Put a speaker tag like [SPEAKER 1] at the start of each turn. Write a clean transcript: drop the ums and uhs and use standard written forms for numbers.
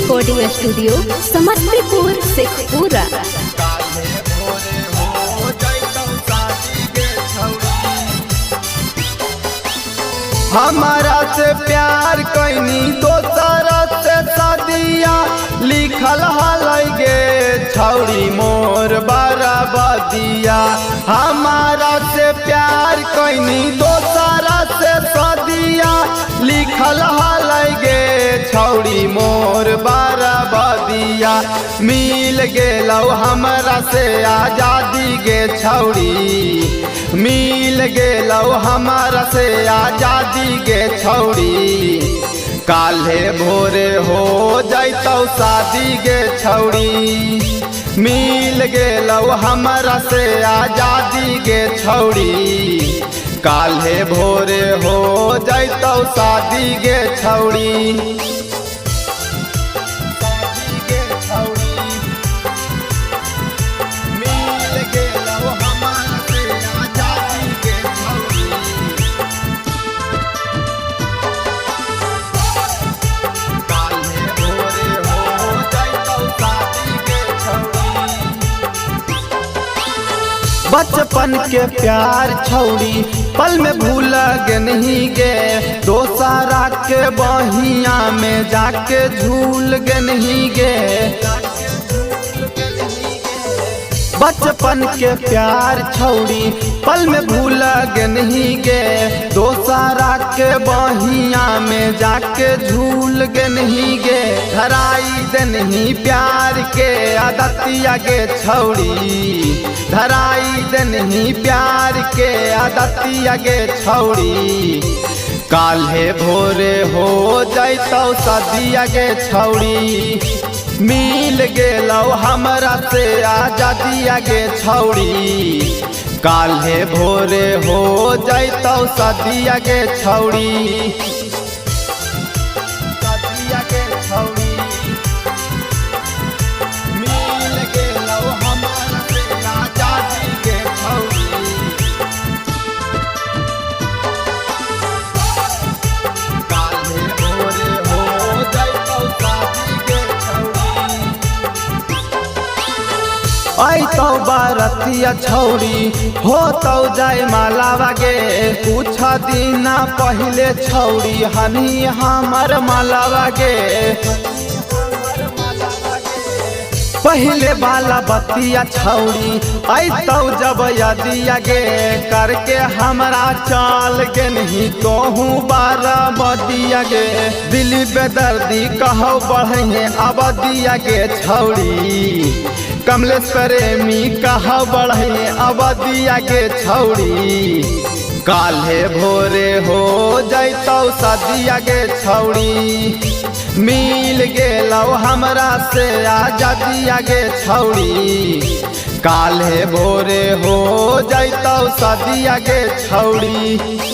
[SPEAKER 1] Recording studio Samastipur Sheikhpura.
[SPEAKER 2] हमारा से प्यार कैनी दोसरा से शादिया लिखल हलगे छौड़ी मोर बराबदिया। हमारा से प्यार कैनी दोसरा से शादिया लिखल हलगे छौड़ी मोर बराबदिया। मिल गेलौ हमरा से आजादी गे छौड़ी, मिल गेलौ हमरा से आजादी गे छौड़ी। काल्हे भोरे हो जैतौ शादी गे छौड़ी, मिल गेलौ हमरा से आजादी गे छौड़ी। काल्हे भोरे हो जैतौ शादी गे छौड़ी। बचपन के प्यार छौड़ी पल में भूल गे नहीं गे, दोसरा के बहिया में जाके झूल गे नहीं गे। बचपन के प्यार छौड़ी पल में भूल गे नहीं गे, दोसरा के बहिया में जाके झूल गे नहीं गे। धराई दे नहीं प्यार के आदतिया गे छौड़ी, धराई दे नहीं प्यार के आदतिया गे छौड़ी। काल्हे भोरे हो जैतौ शादिया गे छौड़ी, मिल गेलौ हमरा से आजादिया गे छौड़ी। काल्हे भोरे हो जैतौ शादिया गे छौड़ी, शादिया गे छौड़ी। मिल गेलौ हमरा से आजादी गे छौड़ी। काल्हे भोरे हो जैतौ शादी गे छौड़ी। ऐतौ बारतिया छौड़ी होतौ जाय मालावा गे, कुछ दिन पहले छौड़ी हनी हमर मालावा गे। पहले वाला बतिया छौड़ी ऐतौ जब यदिया गे, करके हमरा चाल गे नहीं कहूँ बाराबदिया गे। दिल बेदर्दी कहो बढ़े अबदिया गे छौड़ी, कमलेश प्रेमी कहो बढ़े अबदिया गे छौड़ी। काल्हे भोरे हो जैतौ शादिया गे छौड़ी, मिल गेलौ हमरा से आजादिया गे छौड़ी। काल्हे भोरे हो जैतौ शादिया गे छौड़ी।